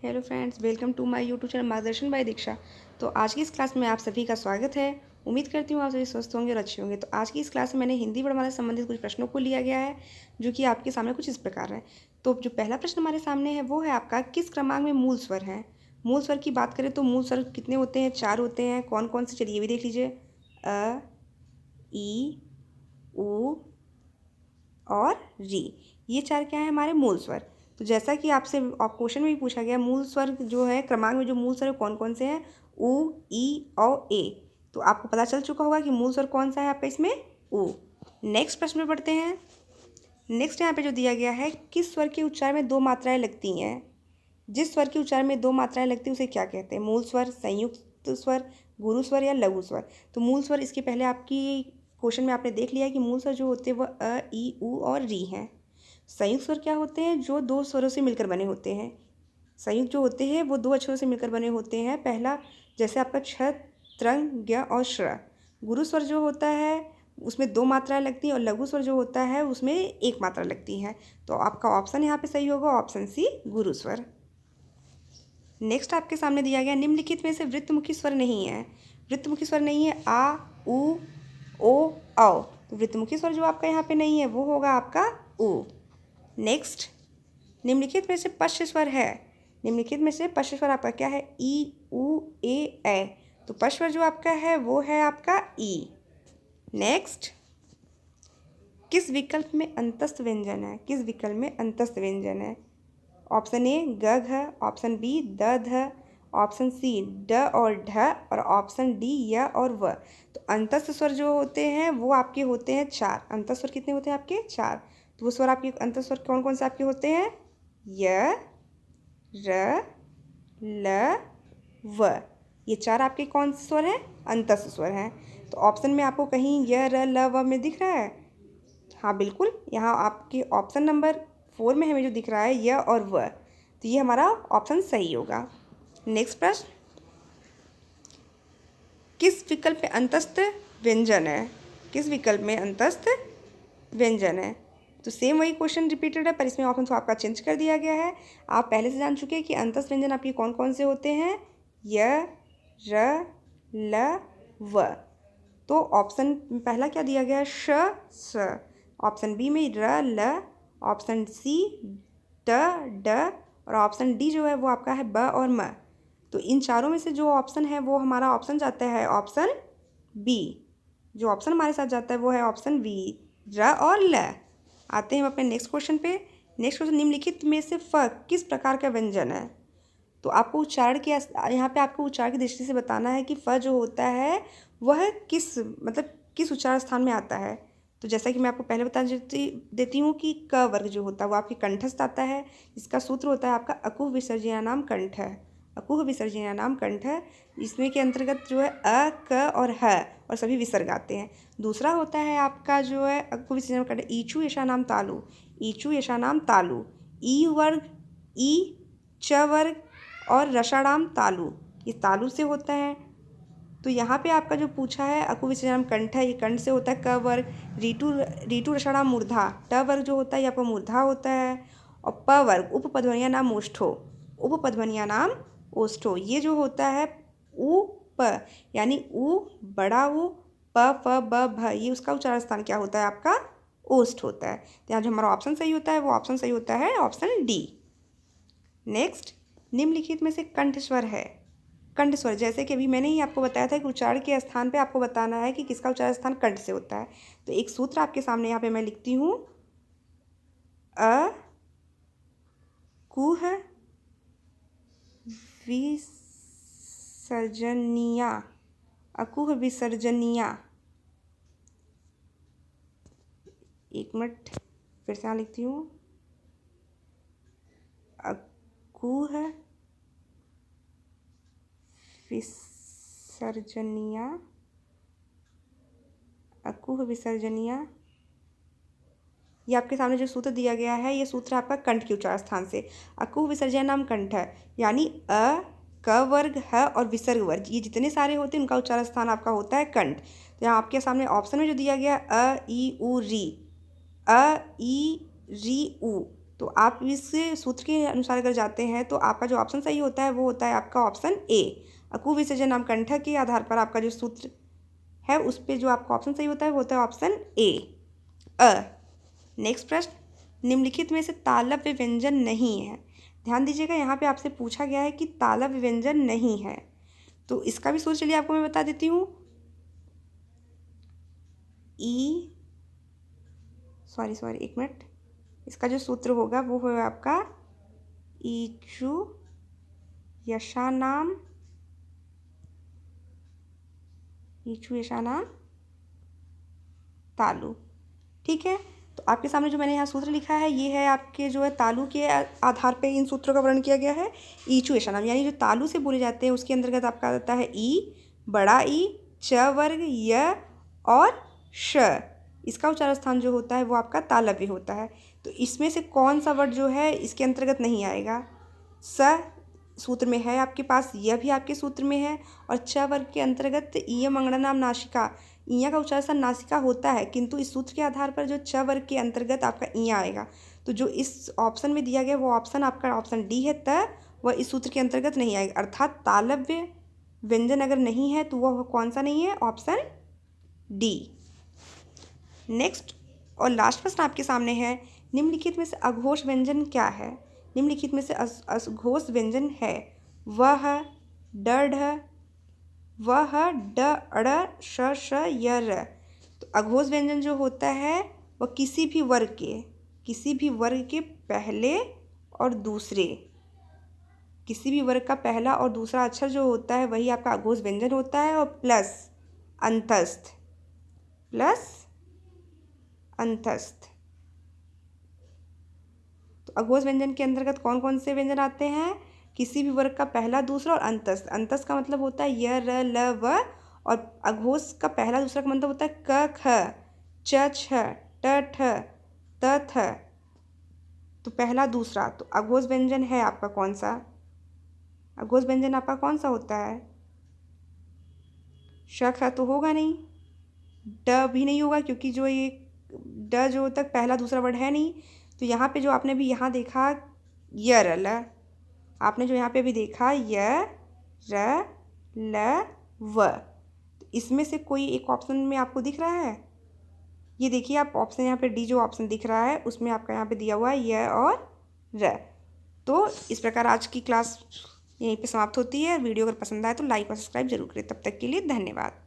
Hello friends, welcome to my YouTube channel Margdarshan by Diksha. तो आज की इस क्लास में आप सभी का स्वागत है। उम्मीद करती हूँ आप सभी स्वस्थ होंगे और अच्छे होंगे। तो आज की इस क्लास में मैंने हिंदी वर्णमाला से संबंधित कुछ प्रश्नों को लिया गया है, जो कि आपके सामने कुछ इस प्रकार है। तो जो पहला प्रश्न हमारे सामने है वो है आपका, किस क्रमांक में मूल स्वर हैं। मूल स्वर की बात करें तो मूल स्वर कितने होते हैं? 4 होते हैं। कौन कौन से? चलिए ये भी देख लीजिए। अ, ई, उ और री। ये 4 क्या है? हमारे मूल स्वर। तो जैसा कि आपसे क्वेश्चन में भी पूछा गया, मूल स्वर जो है क्रमांक में जो मूल स्वर कौन कौन से हैं? उ, ई और ए। तो आपको पता चल चुका होगा कि मूल स्वर कौन सा है आपका इसमें? उ। नेक्स्ट प्रश्न में पढ़ते हैं। नेक्स्ट यहाँ पे जो दिया गया है, किस स्वर के उच्चारण में 2 मात्राएं लगती हैं? जिस स्वर के उच्चारण में 2 मात्राएं लगती हैं उसे क्या कहते हैं? मूल स्वर, संयुक्त स्वर, गुरु स्वर या लघु स्वर। तो मूल स्वर इसके पहले आपकी क्वेश्चन में आपने देख लिया कि मूल स्वर जो होते हैं वह अ, ई, उ और री हैं। संयुक्त स्वर क्या होते हैं? जो 2 स्वरों से मिलकर बने होते हैं। संयुक्त जो होते हैं वो 2 अक्षरों से मिलकर बने होते हैं। पहला जैसे आपका छ, त्रंग, ज्ञ और श्र। गुरु स्वर जो होता है उसमें 2 मात्राएं लगती हैं और लघु स्वर जो होता है उसमें 1 मात्रा लगती है। तो आपका ऑप्शन यहाँ पे सही होगा, ऑप्शन सी, गुरु स्वर। नेक्स्ट आपके सामने दिया गया, निम्नलिखित में से वृत्तमुखी स्वर नहीं है। वृत्तमुखी स्वर नहीं है आ, उ, ओ, औ। तो वृत्तमुखी स्वर जो आपका यहाँ पे नहीं है वो होगा आपका उ। नेक्स्ट, निम्नलिखित में से पश्च स्वर है। निम्नलिखित में से पश्च स्वर आपका क्या है? ई, उ, ए। तो पश्च स्वर जो आपका है वो है आपका ई। नेक्स्ट, किस विकल्प में अंतस्थ व्यंजन है? किस विकल्प में अंतस्थ व्यंजन है? ऑप्शन ए ग घ, ऑप्शन बी द ध, ऑप्शन सी ड और ढ और ऑप्शन डी य और व। तो अंतस्थ स्वर जो होते हैं वो आपके होते हैं 4। अंतस्थ स्वर कितने होते हैं आपके? 4। तो वो स्वर आपके अंतस्थ स्वर कौन कौन से आपके होते हैं? य, र, ल, व। ये 4 आपके कौन से स्वर हैं? अंतस्थ स्वर हैं। तो ऑप्शन में आपको कहीं य, र, ल, व में दिख रहा है? हाँ बिल्कुल, यहाँ आपके ऑप्शन नंबर 4 में हमें जो दिख रहा है य और व। तो ये हमारा ऑप्शन सही होगा। नेक्स्ट प्रश्न, किस विकल्प में अंतस्थ व्यंजन है? किस विकल्प में अंतस्थ व्यंजन है? तो सेम वही क्वेश्चन रिपीटेड है, पर इसमें ऑप्शन तो आपका चेंज कर दिया गया है। आप पहले से जान चुके हैं कि अंतस्थ व्यंजन आपके कौन कौन से होते हैं? य, र, ल, व। तो ऑप्शन पहला क्या दिया गया है? श, स। ऑप्शन बी में र, ल, ऑप्शन सी ट, ड और ऑप्शन डी जो है वो आपका है ब और म। तो इन चारों में से जो ऑप्शन है वो हमारा ऑप्शन जाता है ऑप्शन बी। जो ऑप्शन हमारे साथ जाता है वो है ऑप्शन बी, र और ल। आते हैं हम अपने नेक्स्ट क्वेश्चन पे। नेक्स्ट क्वेश्चन, निम्नलिखित में से फ किस प्रकार का व्यंजन है? तो आपको उच्चारण के यहाँ पे आपको उच्चारण की दृष्टि से बताना है कि फ जो होता है वह किस मतलब किस उच्चारण स्थान में आता है। तो जैसा कि मैं आपको पहले बता देती हूँ कि क वर्ग जो होता है वो आपके कंठस्थ आता है। इसका सूत्र होता है आपका अकुह विसर्जनीयानाम कंठ। अकुह विसर्जनीयानाम कंठ। इसमें के अंतर्गत जो है अ, क और ह और सभी विसर्ग आते हैं। दूसरा होता है आपका जो है अकुह विसर्जनीयानाम कंठ, ईचु यशानाम तालु। ईचु यशानाम तालु। ई वर्ग, ई, च वर्ग और रसाणाम तालु, ये तालु से होता है। तो यहाँ पे आपका जो पूछा है अकु विसर्जनम कंठ है, ये कंठ से होता है क वर्ग। रीटू रीटू रसाणाम मूर्धा, ट वर्ग जो होता है ये आपका मूर्धा होता है। और प वर्ग उपपध्वनिया नाम ओष्ठो, उपपध्वनिया नाम ओष्ठो, ये जो होता है उ प, यानी उ बड़ा उ, प फ ब भ, ये उसका उच्चारण स्थान क्या होता है आपका? ओष्ठ होता है। तो यहाँ जो हमारा ऑप्शन सही होता है वो ऑप्शन सही होता है ऑप्शन डी। नेक्स्ट, निम्नलिखित में से कंठ स्वर है। कंठ स्वर, जैसे कि अभी मैंने ही आपको बताया था कि उच्चारण के स्थान पे आपको बताना है कि किसका उच्चारण स्थान कंठ से होता है। तो एक सूत्र आपके सामने यहाँ पे मैं लिखती हूँ, अ कुह विसर्जनिया, अकुह विसर्जनिया। एक मिनट फिर से यहाँ लिखती हूँ, अकुह विसर्जनिया, अकुह विसर्जनिया। ये आपके सामने जो सूत्र दिया गया है ये सूत्र आपका कंठ के उच्चारण स्थान से। अकुह विसर्जन नाम कंठ है, यानी अ, क वर्ग, ह और विसर्ग वर्ग, ये जितने सारे होते हैं उनका उच्चारण स्थान आपका होता है कंठ। तो यहाँ आपके सामने ऑप्शन में जो दिया गया अ, ई, उ, री, अ, ई, री, उ, तो आप इस सूत्र के अनुसार अगर जाते हैं तो आपका जो ऑप्शन सही होता है वो होता है आपका ऑप्शन ए। अकु विसर्जन नाम कंठक के आधार पर आपका जो सूत्र है उस पर जो आपका ऑप्शन सही होता है वो होता है ऑप्शन ए। नेक्स्ट प्रश्न, निम्नलिखित में से तालव्य व्यंजन नहीं है। ध्यान दीजिएगा, यहाँ पे आपसे पूछा गया है कि तालव्य व्यंजन नहीं है, तो इसका भी सूत्र चलिए आपको मैं बता देती हूँ। एक मिनट, इसका जो सूत्र होगा वो है आपका ईचु यशानाम तालु। ठीक है, तो आपके सामने जो मैंने यहाँ सूत्र लिखा है ये है आपके जो है तालु के आधार पे इन सूत्रों का वर्णन किया गया है। ईचु यशानाम यानी जो तालु से बोले जाते हैं उसके अंतर्गत आपका आता है ई, बड़ा ई, च वर्ग, य और श। इसका उच्चारण स्थान जो होता है वो आपका तालव्य होता है। तो इसमें से कौन सा वर्ड जो है इसके अंतर्गत नहीं आएगा? स सूत्र में है आपके पास, यह भी आपके सूत्र में है, और च वर्ग के अंतर्गत इयम अंगणानाम नासिका, इया का उच्चारण नासिका होता है, किंतु इस सूत्र के आधार पर जो च वर्ग के अंतर्गत आपका इया आएगा। तो जो इस ऑप्शन में दिया गया वो ऑप्शन आपका ऑप्शन डी है, त वह इस सूत्र के अंतर्गत नहीं आएगा। अर्थात तालव्य व्यंजन अगर नहीं है तो वह कौन सा नहीं है? Option D. नेक्स्ट और लास्ट प्रश्न आपके सामने है, निम्नलिखित में से अघोष व्यंजन क्या है? निम्नलिखित में से अघोष व्यंजन है वह ड ढ, वह ड अड़ श श य र। तो अघोष व्यंजन जो होता है वह किसी भी वर्ग के पहले और दूसरे, किसी भी वर्ग का पहला और दूसरा अक्षर जो होता है वही आपका अघोष व्यंजन होता है, और प्लस अंतस्थ। तो अघोष व्यंजन के अंतर्गत कौन कौन से व्यंजन आते हैं? किसी भी वर्ग का पहला, दूसरा और अंतस्थ। अंतस्थ का मतलब होता है य र ल व, और अघोष का पहला दूसरा का मतलब होता है क ख च छ ट ठ त थ। तो पहला दूसरा, तो अघोष व्यंजन है आपका कौन सा? अघोष व्यंजन आपका कौन सा होता है? श ख तो होगा नहीं, ड भी नहीं होगा क्योंकि जो ये ड जो तक पहला दूसरा वर्ड है नहीं। तो यहाँ पे जो आपने भी यहाँ देखा य र ल, आपने जो यहाँ पे भी देखा य र ल व, तो इसमें से कोई एक ऑप्शन में आपको दिख रहा है? ये देखिए आप ऑप्शन यहाँ पे डी जो ऑप्शन दिख रहा है उसमें आपका यहाँ पे दिया हुआ है य और र। तो इस प्रकार आज की क्लास यहीं पे समाप्त होती है। वीडियो अगर पसंद आए तो लाइक और सब्सक्राइब जरूर करें। तब तक के लिए धन्यवाद।